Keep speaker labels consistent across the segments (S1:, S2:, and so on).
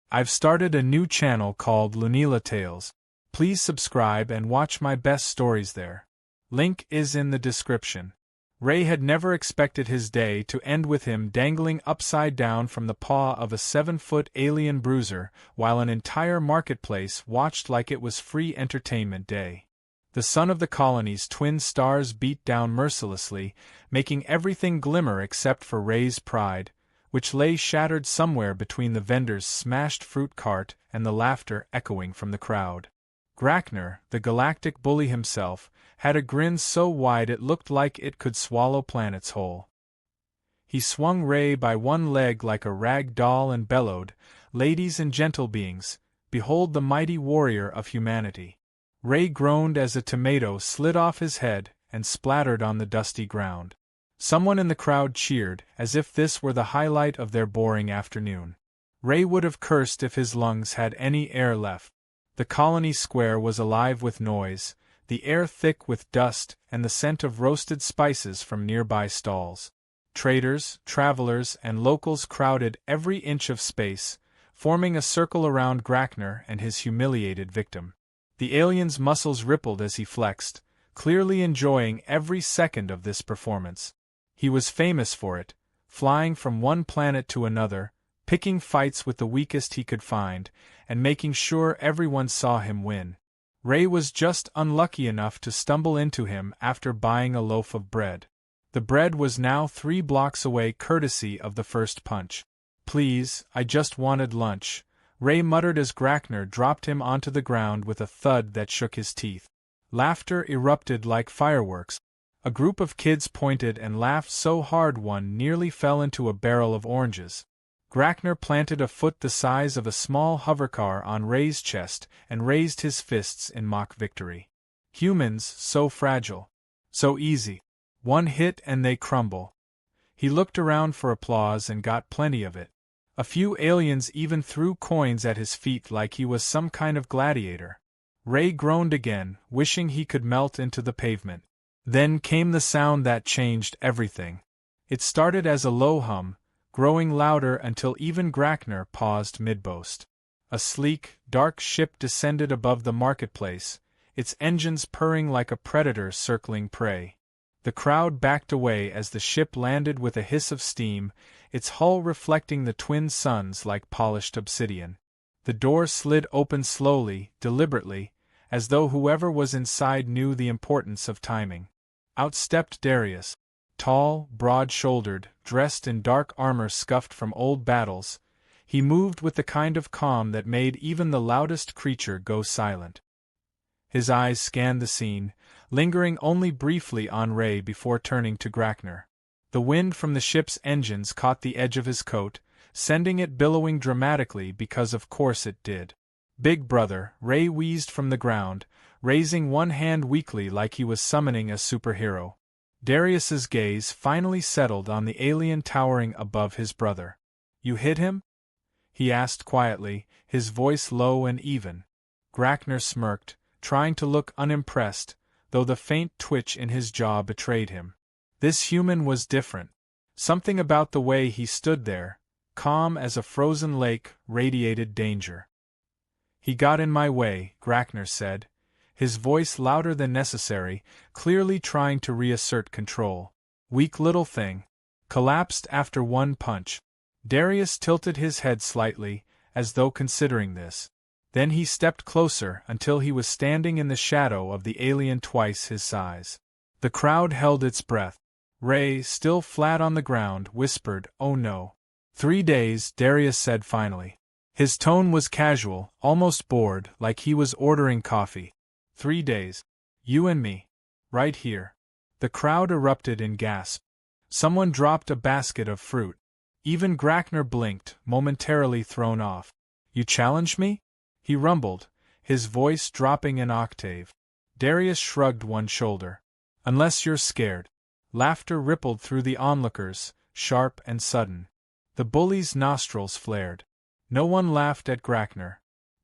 S1: I've started a new channel called Lunila Tales. Please subscribe and watch my best stories there. Link is in the description. Ray had never expected his day to end with him dangling upside down from the paw of a 7-foot alien bruiser, while an entire marketplace watched like it was free entertainment day. The sun of the colony's twin stars beat down mercilessly, making everything glimmer except for Ray's pride, which lay shattered somewhere between the vendor's smashed fruit cart and the laughter echoing from the crowd. Grackner, the Galactic bully himself, had a grin so wide it looked like it could swallow planets whole. He swung Ray by one leg like a rag doll and bellowed, "Ladies and gentle beings, behold the mighty warrior of humanity." Ray groaned as a tomato slid off his head and splattered on the dusty ground. Someone in the crowd cheered, as if this were the highlight of their boring afternoon. Ray would have cursed if his lungs had any air left. The colony square was alive with noise, the air thick with dust and the scent of roasted spices from nearby stalls. Traders, travelers, and locals crowded every inch of space, forming a circle around Grackner and his humiliated victim. The alien's muscles rippled as he flexed, clearly enjoying every second of this performance. He was famous for it, flying from one planet to another, picking fights with the weakest he could find, and making sure everyone saw him win. Ray was just unlucky enough to stumble into him after buying a loaf of bread. The bread was now 3 blocks away courtesy of the first punch. "Please, I just wanted lunch," Ray muttered as Grackner dropped him onto the ground with a thud that shook his teeth. Laughter erupted like fireworks. A group of kids pointed and laughed so hard one nearly fell into a barrel of oranges. Grackner planted a foot the size of a small hovercar on Ray's chest and raised his fists in mock victory. Humans, so fragile. So easy. One hit and they crumble. He looked around for applause and got plenty of it. A few aliens even threw coins at his feet like he was some kind of gladiator. Ray groaned again, wishing he could melt into the pavement. Then came the sound that changed everything. It started as a low hum, growing louder until even Grackner paused mid-boast. A sleek, dark ship descended above the marketplace, its engines purring like a predator circling prey. The crowd backed away as the ship landed with a hiss of steam, its hull reflecting the twin suns like polished obsidian. The door slid open slowly, deliberately, as though whoever was inside knew the importance of timing. Out stepped Darius. Tall, broad-shouldered, dressed in dark armor scuffed from old battles, he moved with the kind of calm that made even the loudest creature go silent. His eyes scanned the scene, lingering only briefly on Ray before turning to Grackner. The wind from the ship's engines caught the edge of his coat, sending it billowing dramatically because of course it did. "Big brother," Ray wheezed from the ground, raising one hand weakly like he was summoning a superhero. Darius's gaze finally settled on the alien towering above his brother. "You hit him?" he asked quietly, his voice low and even. Grackner smirked, trying to look unimpressed, though the faint twitch in his jaw betrayed him. This human was different. Something about the way he stood there, calm as a frozen lake, radiated danger. "He got in my way," Grackner said, his voice louder than necessary, clearly trying to reassert control. "Weak little thing. Collapsed after one punch." Darius tilted his head slightly, as though considering this. Then he stepped closer until he was standing in the shadow of the alien twice his size. The crowd held its breath. Ray, still flat on the ground, whispered, "Oh no." 3 days, Darius said finally. His tone was casual, almost bored, like he was ordering coffee. 3 days. You and me. Right here. The crowd erupted in gasps. Someone dropped a basket of fruit. Even Grackner blinked, momentarily thrown off. "You challenge me?" he rumbled, his voice dropping an octave. Darius shrugged one shoulder. "Unless you're scared." Laughter rippled through the onlookers, sharp and sudden. The bully's nostrils flared. No one laughed at Grackner.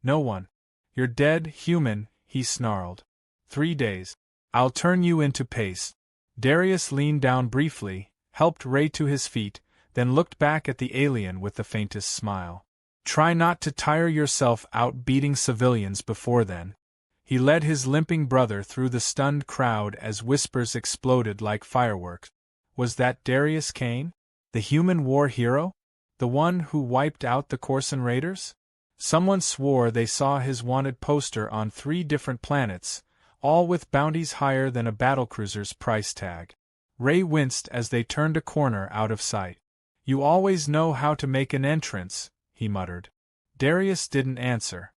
S1: No one. "You're dead, human," he snarled. 3 days. "I'll turn you into paste." Darius leaned down briefly, helped Ray to his feet, then looked back at the alien with the faintest smile. Try not to tire yourself out beating civilians before then. He led his limping brother through the stunned crowd as whispers exploded like fireworks. Was that Darius Kane? The human war hero? The one who wiped out the Corsan Raiders? Someone swore they saw his wanted poster on 3 different planets, all with bounties higher than a battlecruiser's price tag. Ray winced as they turned a corner out of sight. You always know how to make an entrance, he muttered. Darius didn't answer.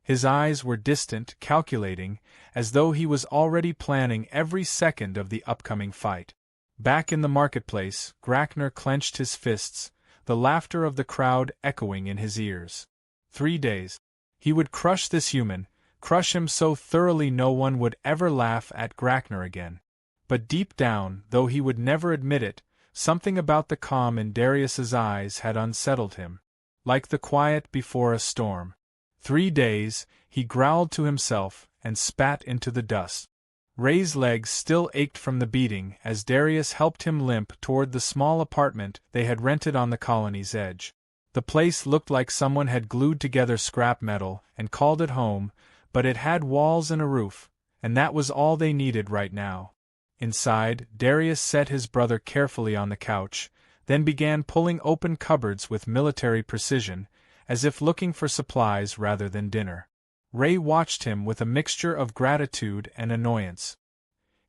S1: His eyes were distant, calculating, as though he was already planning every second of the upcoming fight. Back in the marketplace, Grackner clenched his fists, the laughter of the crowd echoing in his ears. 3 days. He would crush this human, crush him so thoroughly no one would ever laugh at Grackner again. But deep down, though he would never admit it, something about the calm in Darius's eyes had unsettled him. Like the quiet before a storm. 3 days, he growled to himself and spat into the dust. Ray's legs still ached from the beating as Darius helped him limp toward the small apartment they had rented on the colony's edge. The place looked like someone had glued together scrap metal and called it home, but it had walls and a roof, and that was all they needed right now. Inside, Darius set his brother carefully on the couch, then began pulling open cupboards with military precision, as if looking for supplies rather than dinner. Ray watched him with a mixture of gratitude and annoyance.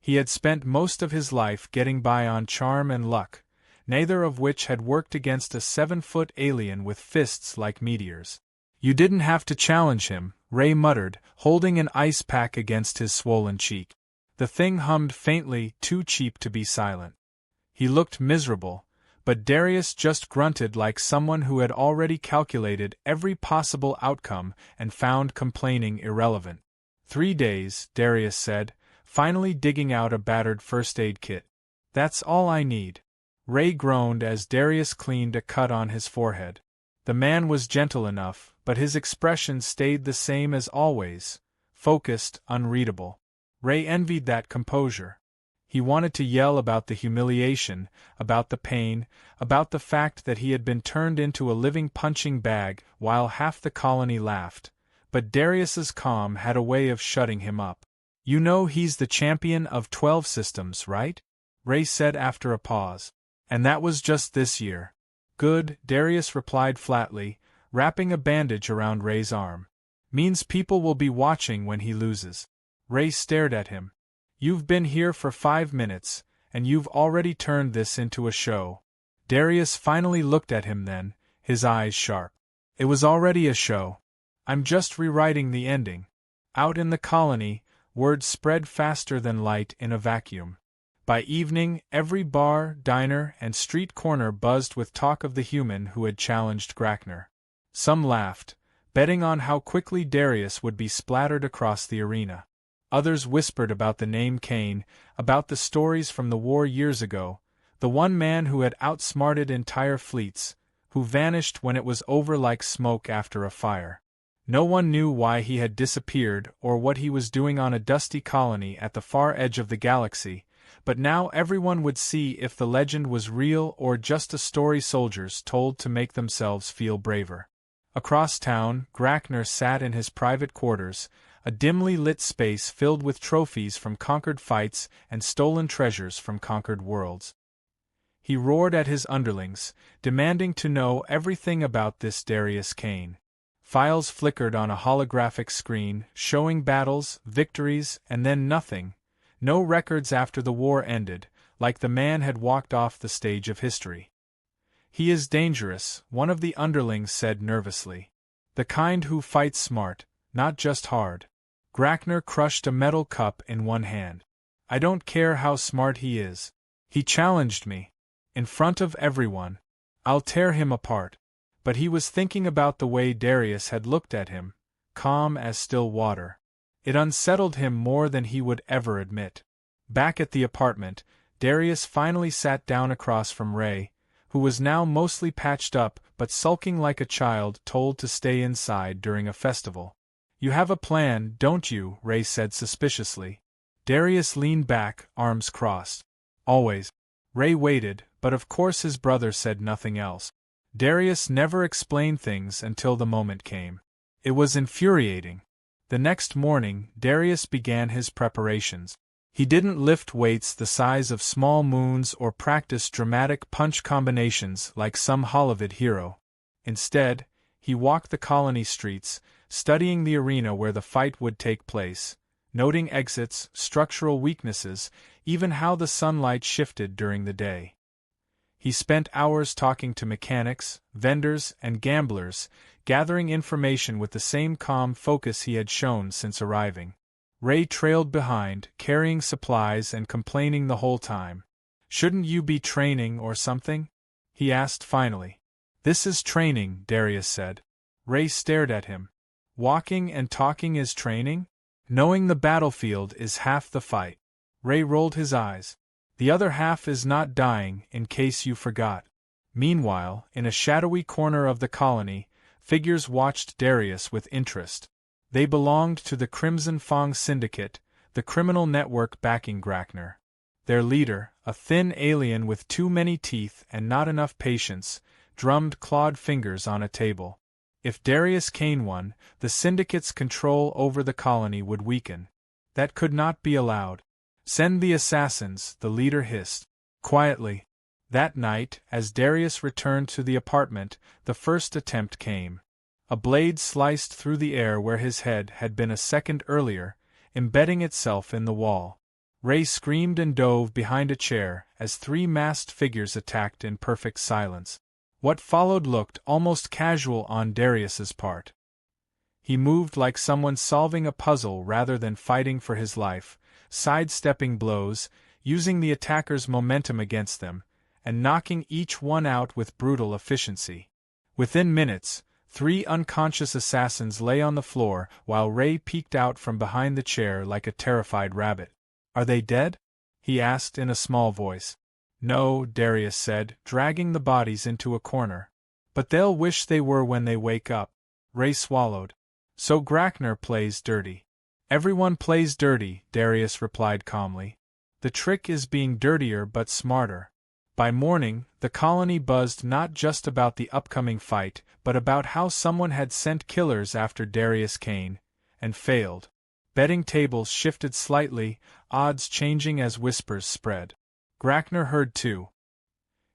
S1: He had spent most of his life getting by on charm and luck, neither of which had worked against a 7-foot alien with fists like meteors. You didn't have to challenge him, Ray muttered, holding an ice pack against his swollen cheek. The thing hummed faintly, too cheap to be silent. He looked miserable, but Darius just grunted like someone who had already calculated every possible outcome and found complaining irrelevant. 3 days, Darius said, finally digging out a battered first aid kit. That's all I need. Ray groaned as Darius cleaned a cut on his forehead. The man was gentle enough, but his expression stayed the same as always, focused, unreadable. Ray envied that composure. He wanted to yell about the humiliation, about the pain, about the fact that he had been turned into a living punching bag while half the colony laughed, but Darius's calm had a way of shutting him up. You know he's the champion of 12 systems, right? Ray said after a pause. And that was just this year. Good, Darius replied flatly, wrapping a bandage around Ray's arm. Means people will be watching when he loses. Ray stared at him. You've been here for 5 minutes, and you've already turned this into a show. Darius finally looked at him then, his eyes sharp. It was already a show. I'm just rewriting the ending. Out in the colony, word spread faster than light in a vacuum. By evening, every bar, diner, and street corner buzzed with talk of the human who had challenged Grackner. Some laughed, betting on how quickly Darius would be splattered across the arena. Others whispered about the name Kane, about the stories from the war years ago, the one man who had outsmarted entire fleets, who vanished when it was over like smoke after a fire. No one knew why he had disappeared or what he was doing on a dusty colony at the far edge of the galaxy, but now everyone would see if the legend was real or just a story soldiers told to make themselves feel braver. Across town, Grackner sat in his private quarters, a dimly lit space filled with trophies from conquered fights and stolen treasures from conquered worlds. He roared at his underlings, demanding to know everything about this Darius Kane. Files flickered on a holographic screen, showing battles, victories, and then nothing. No records after the war ended, like the man had walked off the stage of history. He is dangerous, one of the underlings said nervously. The kind who fights smart, not just hard. Grackner crushed a metal cup in one hand. I don't care how smart he is. He challenged me. In front of everyone. I'll tear him apart. But he was thinking about the way Darius had looked at him, calm as still water. It unsettled him more than he would ever admit. Back at the apartment, Darius finally sat down across from Ray, who was now mostly patched up but sulking like a child told to stay inside during a festival. You have a plan, don't you? Ray said suspiciously. Darius leaned back, arms crossed. Always. Ray waited, but of course his brother said nothing else. Darius never explained things until the moment came. It was infuriating. The next morning, Darius began his preparations. He didn't lift weights the size of small moons or practice dramatic punch combinations like some Hollywood hero. Instead, he walked the colony streets, studying the arena where the fight would take place, noting exits, structural weaknesses, even how the sunlight shifted during the day. He spent hours talking to mechanics, vendors, and gamblers, gathering information with the same calm focus he had shown since arriving. Ray trailed behind, carrying supplies and complaining the whole time. "Shouldn't you be training or something?" he asked finally. "This is training," Darius said. Ray stared at him. "Walking and talking is training? Knowing the battlefield is half the fight." Ray rolled his eyes. "The other half is not dying, in case you forgot." Meanwhile, in a shadowy corner of the colony, figures watched Darius with interest. They belonged to the Crimson Fang Syndicate, the criminal network backing Grachner. Their leader, a thin alien with too many teeth and not enough patience, drummed clawed fingers on a table. If Darius Kane won, the Syndicate's control over the colony would weaken. That could not be allowed. "Send the assassins," the leader hissed. Quietly. That night, as Darius returned to the apartment, the first attempt came. A blade sliced through the air where his head had been a second earlier, embedding itself in the wall. Ray screamed and dove behind a chair as three masked figures attacked in perfect silence. What followed looked almost casual on Darius's part. He moved like someone solving a puzzle rather than fighting for his life, sidestepping blows, using the attacker's momentum against them, and knocking each one out with brutal efficiency. Within minutes, 3 unconscious assassins lay on the floor while Ray peeked out from behind the chair like a terrified rabbit. "Are they dead?" he asked in a small voice. "No," Darius said, dragging the bodies into a corner. "But they'll wish they were when they wake up." Ray swallowed. "So Grachner plays dirty." "Everyone plays dirty," Darius replied calmly. "The trick is being dirtier but smarter." By morning, the colony buzzed not just about the upcoming fight, but about how someone had sent killers after Darius Kane, and failed. Betting tables shifted slightly, odds changing as whispers spread. Grachner heard too.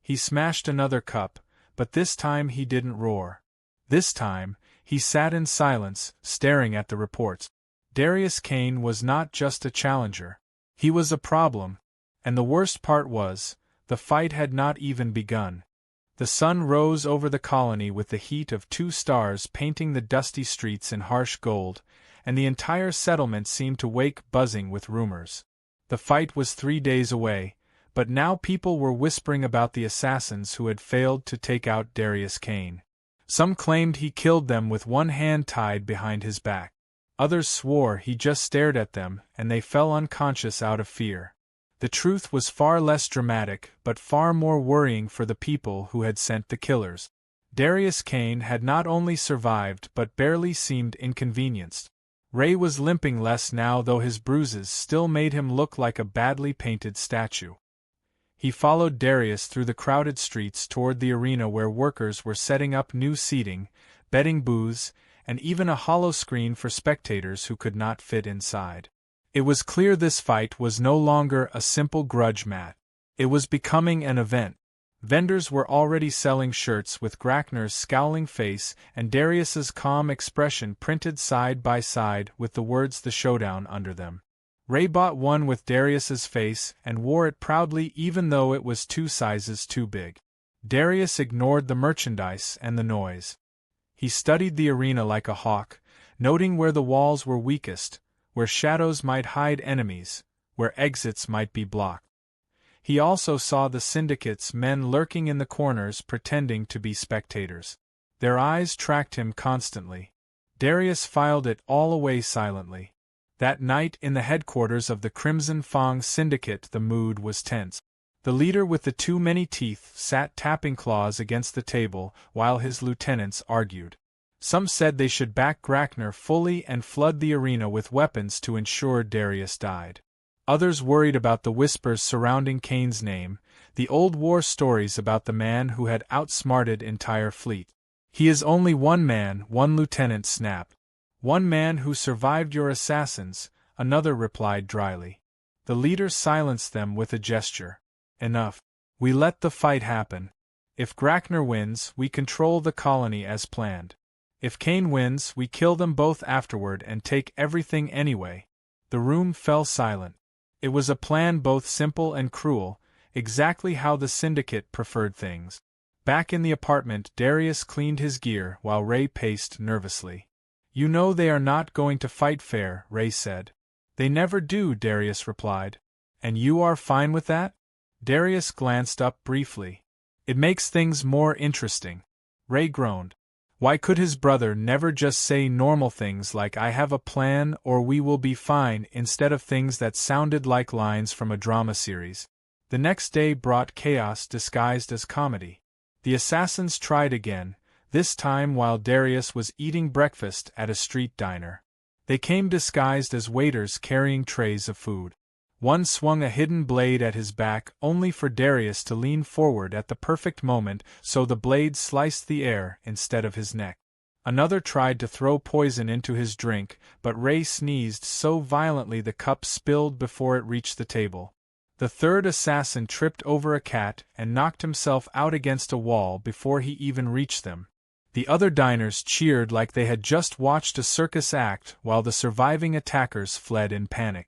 S1: He smashed another cup, but this time he didn't roar. This time, he sat in silence, staring at the reports. Darius Kane was not just a challenger. He was a problem. And the worst part was, the fight had not even begun. The sun rose over the colony with the heat of 2 stars painting the dusty streets in harsh gold, and the entire settlement seemed to wake buzzing with rumors. The fight was 3 days away, but now people were whispering about the assassins who had failed to take out Darius Kane. Some claimed he killed them with one hand tied behind his back. Others swore he just stared at them and they fell unconscious out of fear. The truth was far less dramatic but far more worrying for the people who had sent the killers. Darius Kane had not only survived but barely seemed inconvenienced. Ray was limping less now, though his bruises still made him look like a badly painted statue. He followed Darius through the crowded streets toward the arena where workers were setting up new seating, betting booths, and even a hollow screen for spectators who could not fit inside. It was clear this fight was no longer a simple grudge match. It was becoming an event. Vendors were already selling shirts with Grachner's scowling face and Darius's calm expression printed side by side with the words "The Showdown" under them. Ray bought one with Darius's face and wore it proudly even though it was 2 sizes too big. Darius ignored the merchandise and the noise. He studied the arena like a hawk, noting where the walls were weakest, where shadows might hide enemies, where exits might be blocked. He also saw the Syndicate's men lurking in the corners pretending to be spectators. Their eyes tracked him constantly. Darius filed it all away silently. That night in the headquarters of the Crimson Fang Syndicate the mood was tense. The leader with the too many teeth sat tapping claws against the table while his lieutenants argued. Some said they should back Grachner fully and flood the arena with weapons to ensure Darius died. Others worried about the whispers surrounding Kane's name, the old war stories about the man who had outsmarted entire fleet. "He is only one man," one lieutenant snapped. "One man who survived your assassins," another replied dryly. The leader silenced them with a gesture. "Enough. We let the fight happen. If Grakner wins, we control the colony as planned. If Kane wins, we kill them both afterward and take everything anyway." The room fell silent. It was a plan both simple and cruel, exactly how the Syndicate preferred things. Back in the apartment, Darius cleaned his gear while Ray paced nervously. "You know they are not going to fight fair," Ray said. "They never do," Darius replied. "And you are fine with that?" Darius glanced up briefly. "It makes things more interesting." Ray groaned. Why could his brother never just say normal things like "I have a plan" or "we will be fine" instead of things that sounded like lines from a drama series? The next day brought chaos disguised as comedy. The assassins tried again, this time while Darius was eating breakfast at a street diner. They came disguised as waiters carrying trays of food. One swung a hidden blade at his back only for Darius to lean forward at the perfect moment so the blade sliced the air instead of his neck. Another tried to throw poison into his drink, but Ray sneezed so violently the cup spilled before it reached the table. The third assassin tripped over a cat and knocked himself out against a wall before he even reached them. The other diners cheered like they had just watched a circus act while the surviving attackers fled in panic.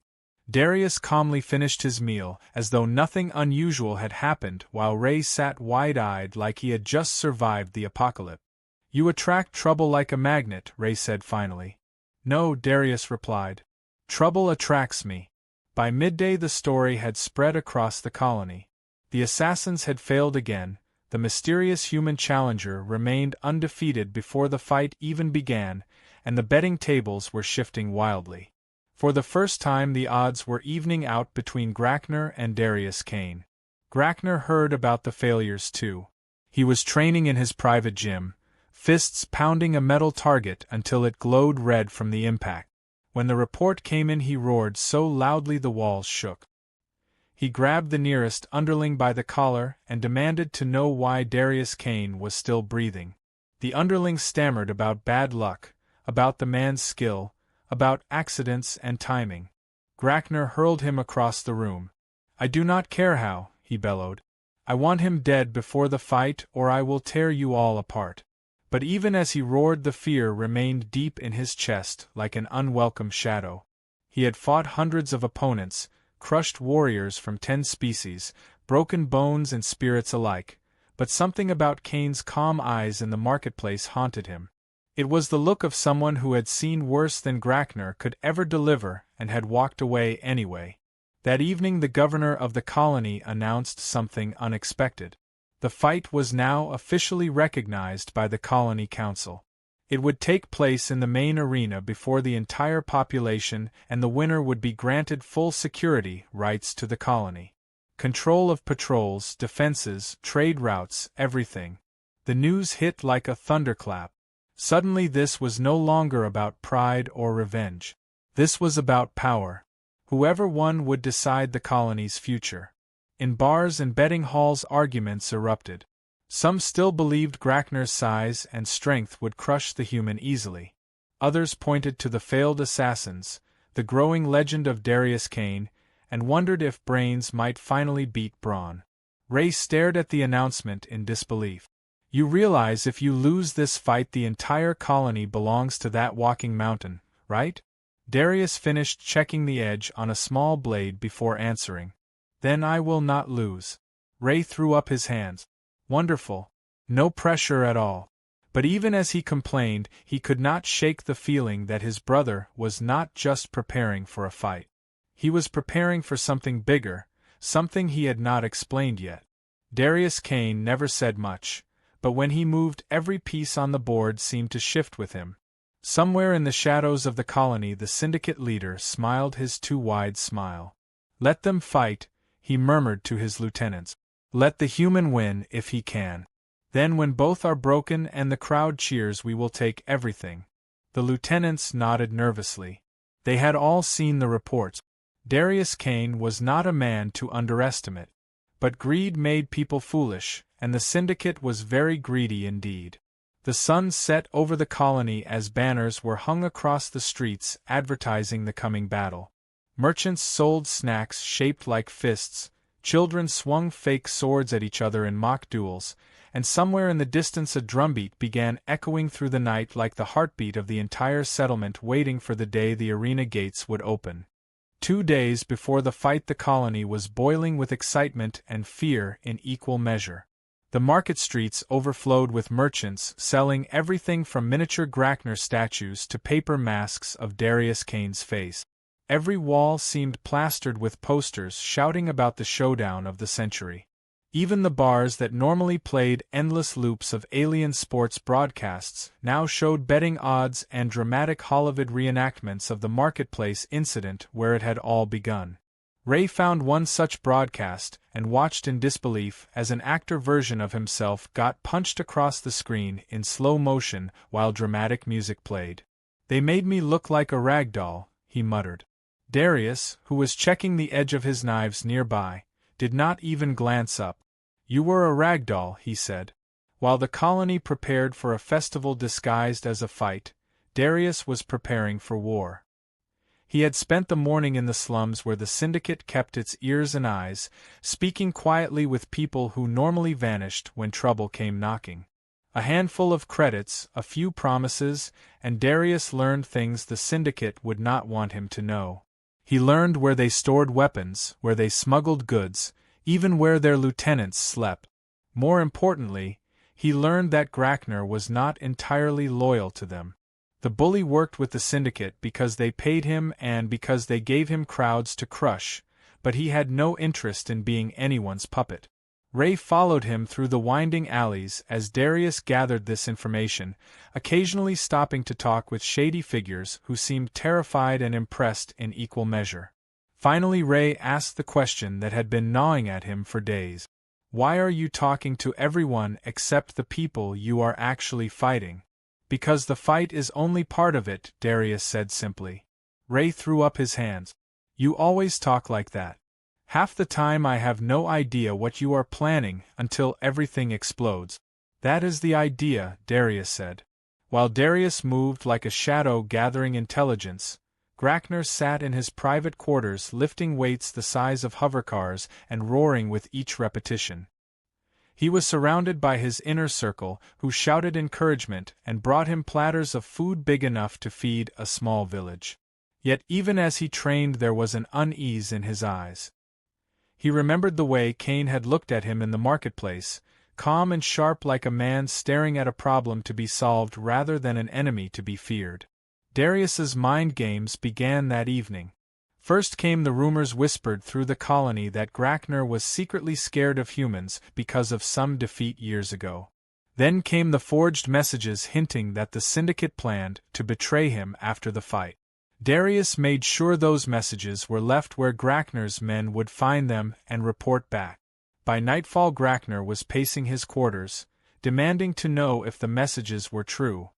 S1: Darius calmly finished his meal as though nothing unusual had happened while Ray sat wide-eyed like he had just survived the apocalypse. "You attract trouble like a magnet," Ray said finally. "No," Darius replied. "Trouble attracts me." By midday the story had spread across the colony. The assassins had failed again, the mysterious human challenger remained undefeated before the fight even began, and the betting tables were shifting wildly. For the first time the odds were evening out between Grakner and Darius Kane. Grakner heard about the failures too. He was training in his private gym, fists pounding a metal target until it glowed red from the impact. When the report came in he roared so loudly the walls shook. He grabbed the nearest underling by the collar and demanded to know why Darius Kane was still breathing. The underling stammered about bad luck, about the man's skill, about accidents and timing. Grakner hurled him across the room. "I do not care how," he bellowed. "I want him dead before the fight or I will tear you all apart." But even as he roared the fear remained deep in his chest like an unwelcome shadow. He had fought hundreds of opponents, crushed warriors from 10 species, broken bones and spirits alike, but something about Kane's calm eyes in the marketplace haunted him. It was the look of someone who had seen worse than Grakner could ever deliver and had walked away anyway. That evening the governor of the colony announced something unexpected. The fight was now officially recognized by the colony council. It would take place in the main arena before the entire population and the winner would be granted full security rights to the colony. Control of patrols, defenses, trade routes, everything. The news hit like a thunderclap. Suddenly this was no longer about pride or revenge. This was about power. Whoever won would decide the colony's future. In bars and betting halls arguments erupted. Some still believed Grakner's size and strength would crush the human easily. Others pointed to the failed assassins, the growing legend of Darius Kane, and wondered if brains might finally beat brawn. Ray stared at the announcement in disbelief. "You realize if you lose this fight the entire colony belongs to that walking mountain, right?" Darius finished checking the edge on a small blade before answering. "Then I will not lose." Ray threw up his hands. Wonderful. No pressure at all. But even as he complained, he could not shake the feeling that his brother was not just preparing for a fight. He was preparing for something bigger, something he had not explained yet. Darius Kane never said much, but when he moved every piece on the board seemed to shift with him. Somewhere in the shadows of the colony the Syndicate leader smiled his too wide smile. "Let them fight," he murmured to his lieutenants. "Let the human win if he can. Then when both are broken and the crowd cheers we will take everything." The lieutenants nodded nervously. They had all seen the reports. Darius Kane was not a man to underestimate. But greed made people foolish, and the Syndicate was very greedy indeed. The sun set over the colony as banners were hung across the streets advertising the coming battle. Merchants sold snacks shaped like fists, children swung fake swords at each other in mock duels, and somewhere in the distance a drumbeat began echoing through the night like the heartbeat of the entire settlement waiting for the day the arena gates would open. 2 days before the fight, the colony was boiling with excitement and fear in equal measure. The market streets overflowed with merchants selling everything from miniature Grakner statues to paper masks of Darius Kane's face. Every wall seemed plastered with posters shouting about the showdown of the century. Even the bars that normally played endless loops of alien sports broadcasts now showed betting odds and dramatic Hollywood reenactments of the marketplace incident where it had all begun. Ray found one such broadcast and watched in disbelief as an actor version of himself got punched across the screen in slow motion while dramatic music played. "They made me look like a rag doll," he muttered. Darius, who was checking the edge of his knives nearby, did not even glance up. "You were a rag doll," he said. While the colony prepared for a festival disguised as a fight, Darius was preparing for war. He had spent the morning in the slums where the Syndicate kept its ears and eyes, speaking quietly with people who normally vanished when trouble came knocking. A handful of credits, a few promises, and Darius learned things the Syndicate would not want him to know. He learned where they stored weapons, where they smuggled goods, even where their lieutenants slept. More importantly, he learned that Grakner was not entirely loyal to them. The bully worked with the Syndicate because they paid him and because they gave him crowds to crush, but he had no interest in being anyone's puppet. Ray followed him through the winding alleys as Darius gathered this information, occasionally stopping to talk with shady figures who seemed terrified and impressed in equal measure. Finally Ray asked the question that had been gnawing at him for days. "Why are you talking to everyone except the people you are actually fighting?" "Because the fight is only part of it," Darius said simply. Ray threw up his hands. "You always talk like that. Half the time I have no idea what you are planning until everything explodes." "That is the idea," Darius said. While Darius moved like a shadow gathering intelligence, Grakner sat in his private quarters lifting weights the size of hovercars and roaring with each repetition. He was surrounded by his inner circle, who shouted encouragement and brought him platters of food big enough to feed a small village. Yet even as he trained there was an unease in his eyes. He remembered the way Kane had looked at him in the marketplace, calm and sharp like a man staring at a problem to be solved rather than an enemy to be feared. Darius's mind games began that evening. First came the rumors whispered through the colony that Grakner was secretly scared of humans because of some defeat years ago. Then came the forged messages hinting that the Syndicate planned to betray him after the fight. Darius made sure those messages were left where Grakner's men would find them and report back. By nightfall Grakner was pacing his quarters, demanding to know if the messages were true.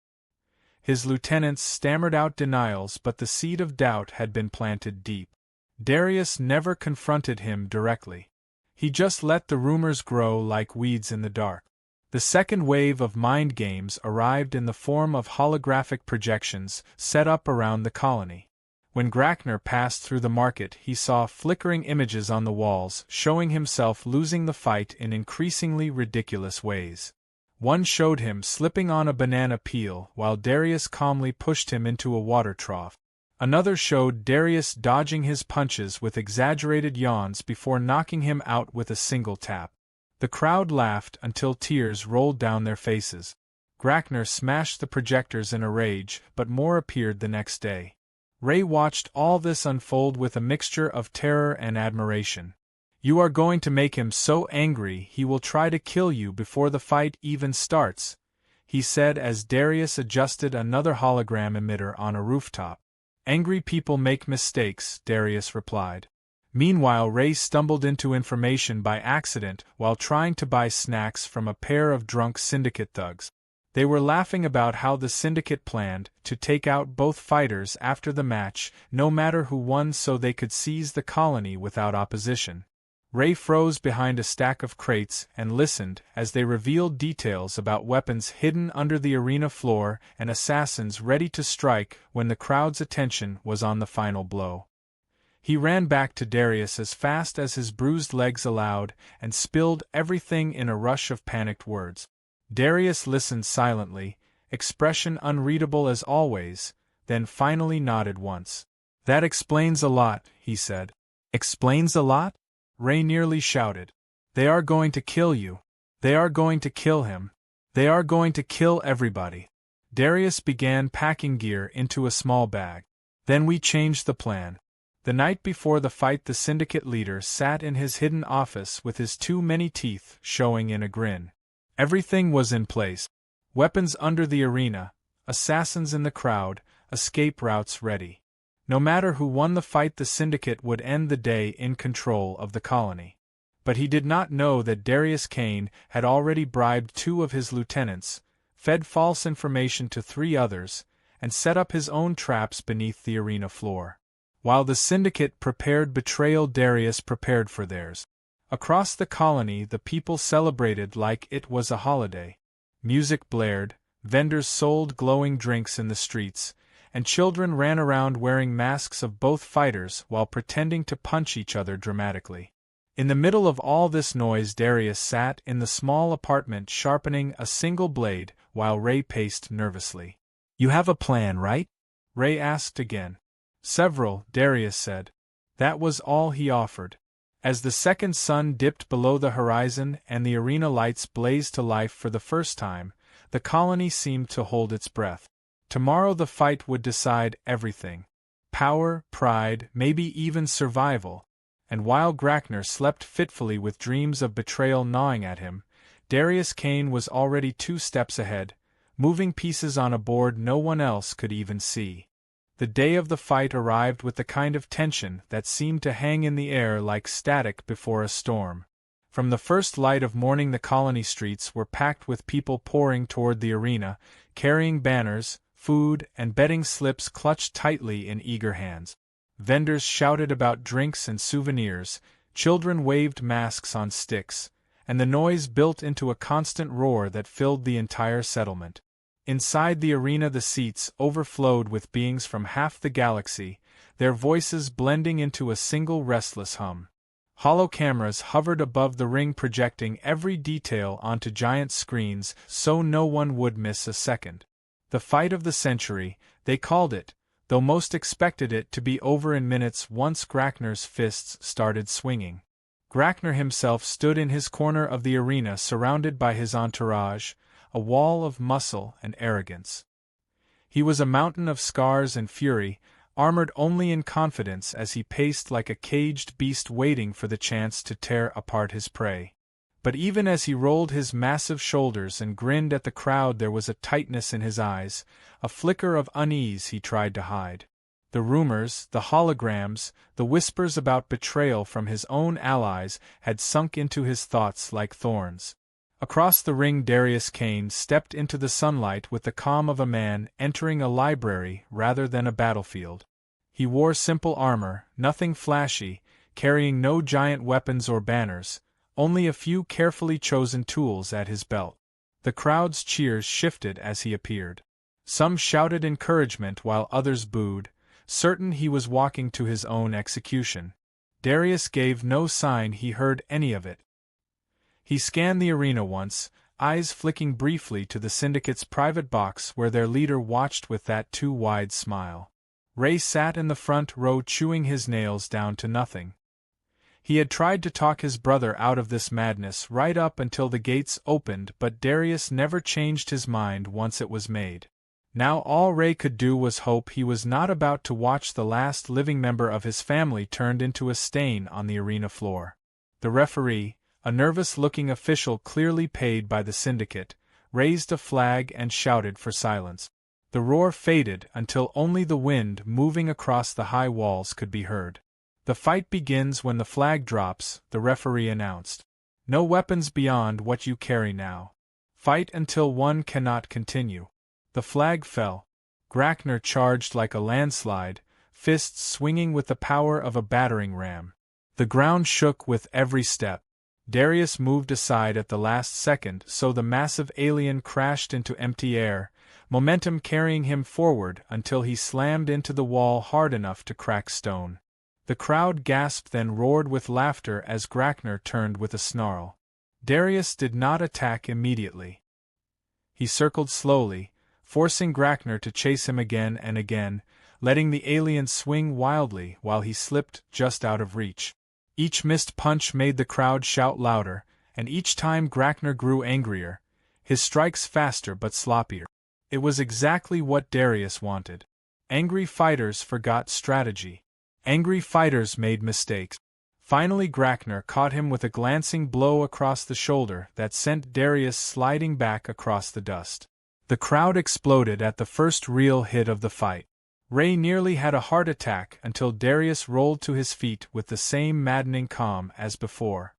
S1: His lieutenants stammered out denials, but the seed of doubt had been planted deep. Darius never confronted him directly. He just let the rumors grow like weeds in the dark. The second wave of mind games arrived in the form of holographic projections set up around the colony. When Grakner passed through the market, he saw flickering images on the walls showing himself losing the fight in increasingly ridiculous ways. One showed him slipping on a banana peel while Darius calmly pushed him into a water trough. Another showed Darius dodging his punches with exaggerated yawns before knocking him out with a single tap. The crowd laughed until tears rolled down their faces. Grakner smashed the projectors in a rage, but more appeared the next day. Ray watched all this unfold with a mixture of terror and admiration. "You are going to make him so angry he will try to kill you before the fight even starts," he said as Darius adjusted another hologram emitter on a rooftop. "Angry people make mistakes," Darius replied. Meanwhile Ray stumbled into information by accident while trying to buy snacks from a pair of drunk Syndicate thugs. They were laughing about how the Syndicate planned to take out both fighters after the match, no matter who won, so they could seize the colony without opposition. Ray froze behind a stack of crates and listened as they revealed details about weapons hidden under the arena floor and assassins ready to strike when the crowd's attention was on the final blow. He ran back to Darius as fast as his bruised legs allowed and spilled everything in a rush of panicked words. Darius listened silently, expression unreadable as always, then finally nodded once. "That explains a lot," he said. "Explains a lot?" Ray nearly shouted. "They are going to kill you. They are going to kill him. They are going to kill everybody." Darius began packing gear into a small bag. "Then we changed the plan." The night before the fight, the Syndicate leader sat in his hidden office with his too many teeth showing in a grin. Everything was in place. Weapons under the arena, assassins in the crowd, escape routes ready. No matter who won the fight, the Syndicate would end the day in control of the colony. But he did not know that Darius Kane had already bribed 2 of his lieutenants, fed false information to 3 others, and set up his own traps beneath the arena floor. While the Syndicate prepared betrayal, Darius prepared for theirs. Across the colony, the people celebrated like it was a holiday. Music blared, vendors sold glowing drinks in the streets, and children ran around wearing masks of both fighters while pretending to punch each other dramatically. In the middle of all this noise, Darius sat in the small apartment sharpening a single blade while Ray paced nervously. "You have a plan, right?" Ray asked again. "Several," Darius said. That was all he offered. As the second sun dipped below the horizon and the arena lights blazed to life for the first time, the colony seemed to hold its breath. Tomorrow the fight would decide everything. Power, pride, maybe even survival. And while Grackner slept fitfully with dreams of betrayal gnawing at him, Darius Kane was already 2 steps ahead, moving pieces on a board no one else could even see. The day of the fight arrived with the kind of tension that seemed to hang in the air like static before a storm. From the first light of morning, the colony streets were packed with people pouring toward the arena, carrying banners, food, and betting slips clutched tightly in eager hands. Vendors shouted about drinks and souvenirs, children waved masks on sticks, and the noise built into a constant roar that filled the entire settlement. Inside the arena, the seats overflowed with beings from half the galaxy, their voices blending into a single restless hum. Hollow cameras hovered above the ring, projecting every detail onto giant screens so no one would miss a second. The fight of the century, they called it, though most expected it to be over in minutes once Grackner's fists started swinging. Grackner himself stood in his corner of the arena, surrounded by his entourage, a wall of muscle and arrogance. He was a mountain of scars and fury, armored only in confidence as he paced like a caged beast waiting for the chance to tear apart his prey. But even as he rolled his massive shoulders and grinned at the crowd, there was a tightness in his eyes, a flicker of unease he tried to hide. The rumors, the holograms, the whispers about betrayal from his own allies had sunk into his thoughts like thorns. Across the ring, Darius Kane stepped into the sunlight with the calm of a man entering a library rather than a battlefield. He wore simple armor, nothing flashy, carrying no giant weapons or banners, only a few carefully chosen tools at his belt. The crowd's cheers shifted as he appeared. Some shouted encouragement while others booed, certain he was walking to his own execution. Darius gave no sign he heard any of it. He scanned the arena once, eyes flicking briefly to the Syndicate's private box where their leader watched with that too wide smile. Ray sat in the front row chewing his nails down to nothing. He had tried to talk his brother out of this madness right up until the gates opened, but Darius never changed his mind once it was made. Now all Ray could do was hope he was not about to watch the last living member of his family turned into a stain on the arena floor. The referee, a nervous-looking official clearly paid by the Syndicate, raised a flag and shouted for silence. The roar faded until only the wind moving across the high walls could be heard. "The fight begins when the flag drops," the referee announced. "No weapons beyond what you carry now. Fight until one cannot continue. The flag fell. Grakner charged like a landslide, fists swinging with the power of a battering ram. The ground shook with every step. Darius moved aside at the last second so the massive alien crashed into empty air, momentum carrying him forward until he slammed into the wall hard enough to crack stone. The crowd gasped then roared with laughter as Grakner turned with a snarl. Darius did not attack immediately. He circled slowly, forcing Grakner to chase him again and again, letting the alien swing wildly while he slipped just out of reach. Each missed punch made the crowd shout louder, and each time Grakner grew angrier, his strikes faster but sloppier. It was exactly what Darius wanted. Angry fighters forgot strategy. Angry fighters made mistakes. Finally Grakner caught him with a glancing blow across the shoulder that sent Darius sliding back across the dust. The crowd exploded at the first real hit of the fight. Ray nearly had a heart attack until Darius rolled to his feet with the same maddening calm as before.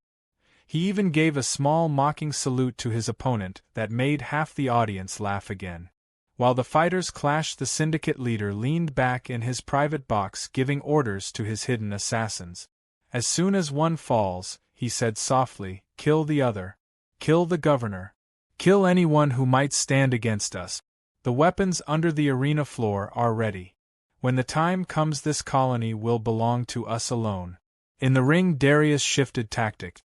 S1: He even gave a small mocking salute to his opponent that made half the audience laugh again. While the fighters clashed, the Syndicate leader leaned back in his private box giving orders to his hidden assassins. As soon as one falls, he said softly, "Kill the other. Kill the governor. Kill anyone who might stand against us. The weapons under the arena floor are ready. When the time comes, this colony will belong to us alone." In the ring, Darius shifted tactics.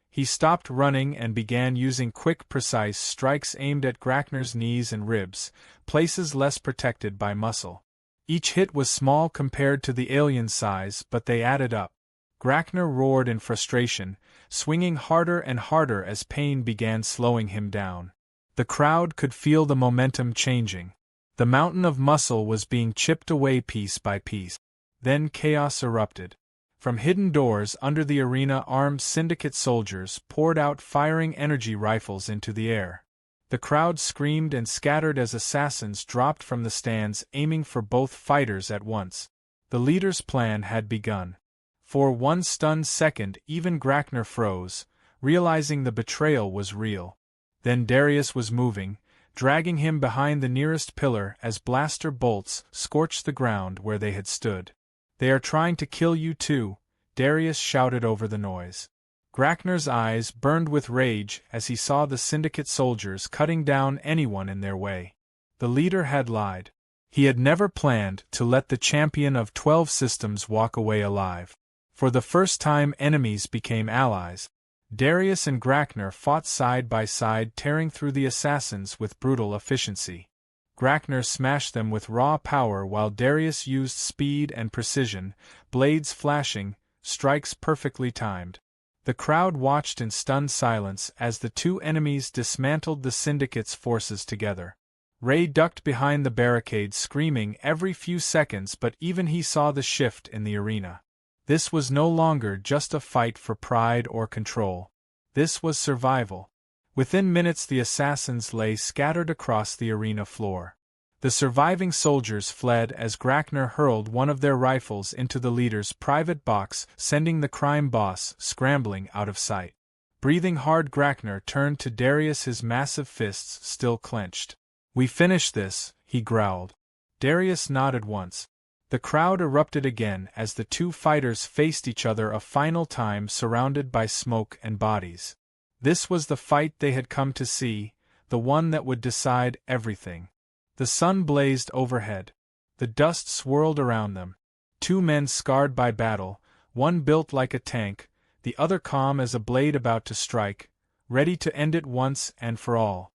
S1: He stopped running and began using quick, precise strikes aimed at Grakner's knees and ribs, places less protected by muscle. Each hit was small compared to the alien's size, but they added up. Grakner roared in frustration, swinging harder and harder as pain began slowing him down. The crowd could feel the momentum changing. The mountain of muscle was being chipped away piece by piece. Then chaos erupted. From hidden doors under the arena, armed Syndicate soldiers poured out, firing energy rifles into the air. The crowd screamed and scattered as assassins dropped from the stands, aiming for both fighters at once. The leader's plan had begun. For one stunned second, even Grakner froze, realizing the betrayal was real. Then Darius was moving, dragging him behind the nearest pillar as blaster bolts scorched the ground where they had stood. "They are trying to kill you too," Darius shouted over the noise. Grakner's eyes burned with rage as he saw the Syndicate soldiers cutting down anyone in their way. The leader had lied. He had never planned to let the champion of 12 systems walk away alive. For the first time, enemies became allies. Darius and Grakner fought side by side, tearing through the assassins with brutal efficiency. Grakner smashed them with raw power while Darius used speed and precision, blades flashing, strikes perfectly timed. The crowd watched in stunned silence as the two enemies dismantled the Syndicate's forces together. Ray ducked behind the barricade, screaming every few seconds, but even he saw the shift in the arena. This was no longer just a fight for pride or control. This was survival. Within minutes, the assassins lay scattered across the arena floor. The surviving soldiers fled as Grakner hurled one of their rifles into the leader's private box, sending the crime boss scrambling out of sight. Breathing hard, Grakner turned to Darius, his massive fists still clenched. "We finish this," he growled. Darius nodded once. The crowd erupted again as the two fighters faced each other a final time, surrounded by smoke and bodies. This was the fight they had come to see, the one that would decide everything. The sun blazed overhead. The dust swirled around them. Two men scarred by battle, one built like a tank, the other calm as a blade about to strike, ready to end it once and for all.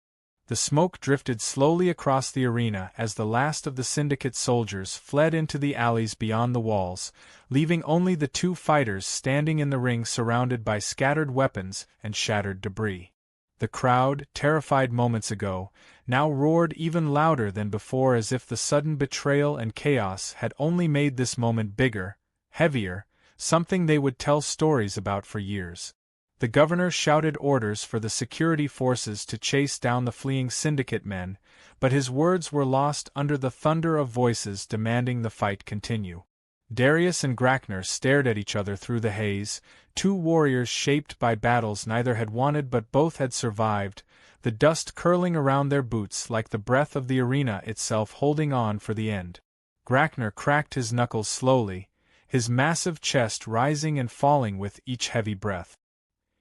S1: The smoke drifted slowly across the arena as the last of the Syndicate soldiers fled into the alleys beyond the walls, leaving only the two fighters standing in the ring, surrounded by scattered weapons and shattered debris. The crowd, terrified moments ago, now roared even louder than before, as if the sudden betrayal and chaos had only made this moment bigger, heavier, something they would tell stories about for years. The governor shouted orders for the security forces to chase down the fleeing Syndicate men, but his words were lost under the thunder of voices demanding the fight continue. Darius and Grakner stared at each other through the haze, two warriors shaped by battles neither had wanted but both had survived, the dust curling around their boots like the breath of the arena itself holding on for the end. Grakner cracked his knuckles slowly, his massive chest rising and falling with each heavy breath.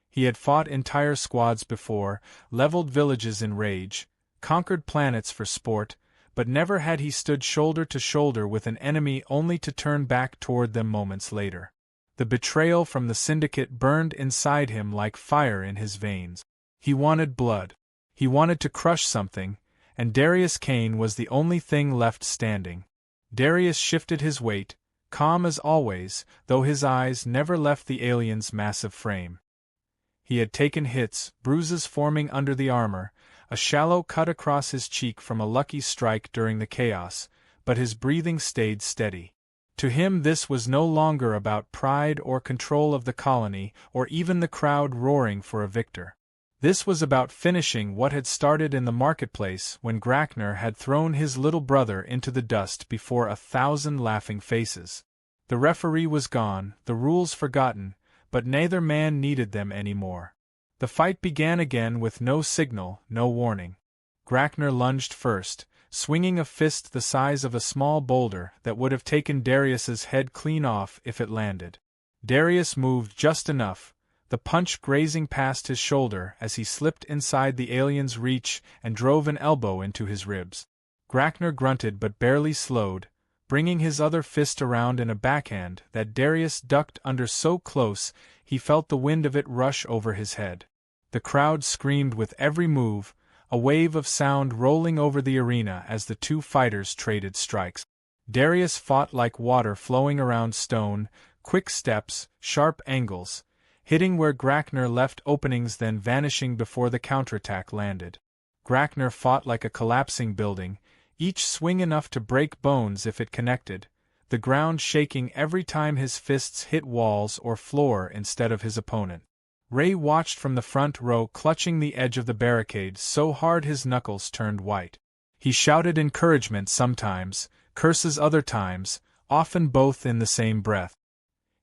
S1: He had fought entire squads before, leveled villages in rage, conquered planets for sport, but never had he stood shoulder to shoulder with an enemy only to turn back toward them moments later. The betrayal from the Syndicate burned inside him like fire in his veins. He wanted blood. He wanted to crush something, and Darius Kane was the only thing left standing. Darius shifted his weight, calm as always, though his eyes never left the alien's massive frame. He had taken hits, bruises forming under the armor, a shallow cut across his cheek from a lucky strike during the chaos, but his breathing stayed steady. To him this was no longer about pride or control of the colony or even the crowd roaring for a victor. This was about finishing what had started in the marketplace when Grakner had thrown his little brother into the dust before 1,000 laughing faces. The referee was gone, the rules forgotten, but neither man needed them anymore. The fight began again with no signal, no warning. Grakner lunged first, swinging a fist the size of a small boulder that would have taken Darius's head clean off if it landed. Darius moved just enough, the punch grazing past his shoulder as he slipped inside the alien's reach and drove an elbow into his ribs. Grakner grunted but barely slowed, bringing his other fist around in a backhand that Darius ducked under so close he felt the wind of it rush over his head. The crowd screamed with every move, a wave of sound rolling over the arena as the two fighters traded strikes. Darius fought like water flowing around stone, quick steps, sharp angles, hitting where Grakner left openings then vanishing before the counterattack landed. Grakner fought like a collapsing building, each swing enough to break bones if it connected, the ground shaking every time his fists hit walls or floor instead of his opponent. Ray watched from the front row clutching the edge of the barricade so hard his knuckles turned white. He shouted encouragement sometimes, curses other times, often both in the same breath.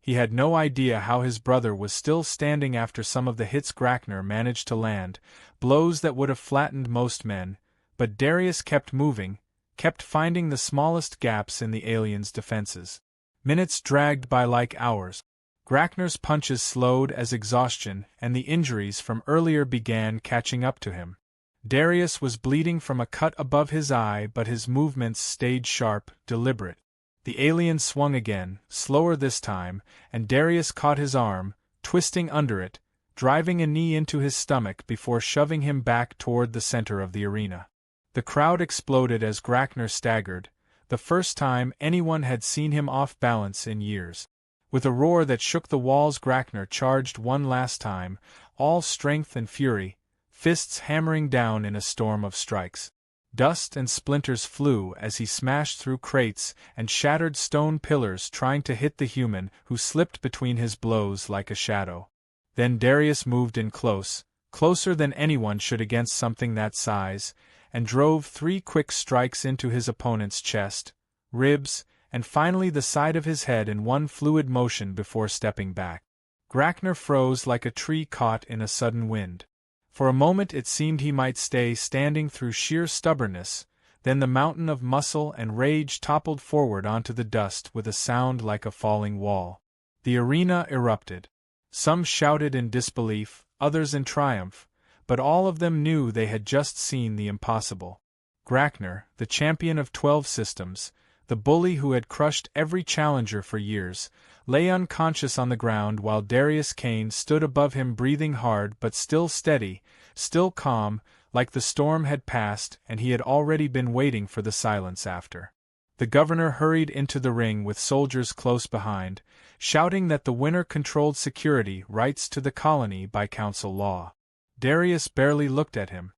S1: He had no idea how his brother was still standing after some of the hits Grakner managed to land, blows that would have flattened most men, but Darius kept moving, kept finding the smallest gaps in the alien's defenses. Minutes dragged by like hours. Grakner's punches slowed as exhaustion and the injuries from earlier began catching up to him. Darius was bleeding from a cut above his eye, but his movements stayed sharp, deliberate. The alien swung again, slower this time, and Darius caught his arm, twisting under it, driving a knee into his stomach before shoving him back toward the center of the arena. The crowd exploded as Grakner staggered, the first time anyone had seen him off balance in years. With a roar that shook the walls, Grakner charged one last time, all strength and fury, fists hammering down in a storm of strikes. Dust and splinters flew as he smashed through crates and shattered stone pillars trying to hit the human who slipped between his blows like a shadow. Then Darius moved in close, closer than anyone should against something that size, and drove 3 quick strikes into his opponent's chest, ribs, and finally the side of his head in one fluid motion before stepping back. Grakner froze like a tree caught in a sudden wind. For a moment it seemed he might stay standing through sheer stubbornness, then the mountain of muscle and rage toppled forward onto the dust with a sound like a falling wall. The arena erupted. Some shouted in disbelief, others in triumph, but all of them knew they had just seen the impossible. Grakner, the champion of 12 systems, the bully who had crushed every challenger for years, lay unconscious on the ground while Darius Kane stood above him breathing hard but still steady, still calm, like the storm had passed and he had already been waiting for the silence after. The governor hurried into the ring with soldiers close behind, shouting that the winner controlled security rights to the colony by council law. Darius barely looked at him.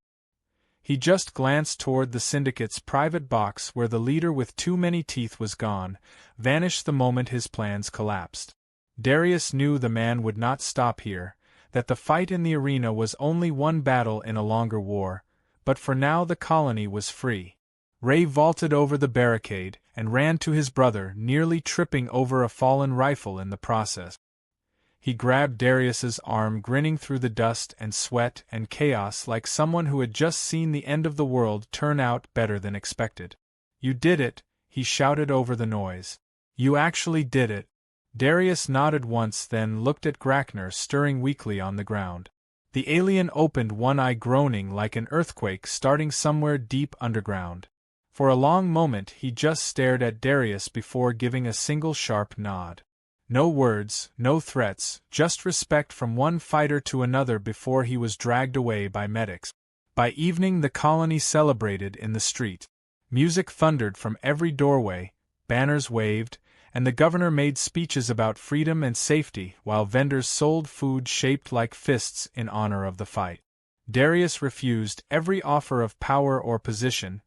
S1: He just glanced toward the Syndicate's private box where the leader with too many teeth was gone, vanished the moment his plans collapsed. Darius knew the man would not stop here, that the fight in the arena was only one battle in a longer war, but for now the colony was free. Ray vaulted over the barricade and ran to his brother, nearly tripping over a fallen rifle in the process. He grabbed Darius's arm, grinning through the dust and sweat and chaos like someone who had just seen the end of the world turn out better than expected. "You did it," he shouted over the noise. "You actually did it." Darius nodded once, then looked at Grakner stirring weakly on the ground. The alien opened one eye, groaning like an earthquake starting somewhere deep underground. For a long moment he just stared at Darius before giving a single sharp nod. No words, no threats, just respect from one fighter to another before he was dragged away by medics. By evening the colony celebrated in the street. Music thundered from every doorway, banners waved, and the governor made speeches about freedom and safety while vendors sold food shaped like fists in honor of the fight. Darius refused every offer of power or position,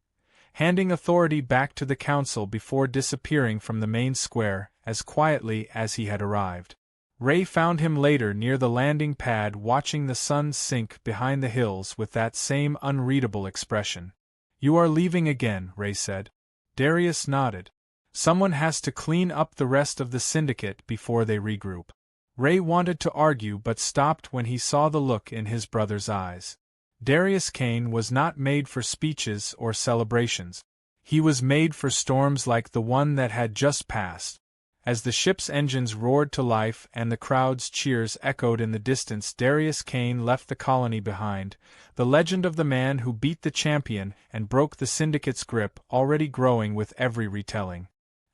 S1: handing authority back to the council before disappearing from the main square as quietly as he had arrived. Ray found him later near the landing pad, watching the sun sink behind the hills with that same unreadable expression. "You are leaving again," Ray said. Darius nodded. "Someone has to clean up the rest of the Syndicate before they regroup." Ray wanted to argue but stopped when he saw the look in his brother's eyes. Darius Kane was not made for speeches or celebrations. He was made for storms like the one that had just passed. As the ship's engines roared to life and the crowd's cheers echoed in the distance, Darius Kane left the colony behind, the legend of the man who beat the champion and broke the Syndicate's grip already growing with every retelling.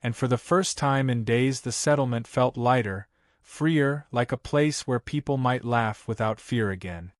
S1: And for the first time in days the settlement felt lighter, freer, like a place where people might laugh without fear again.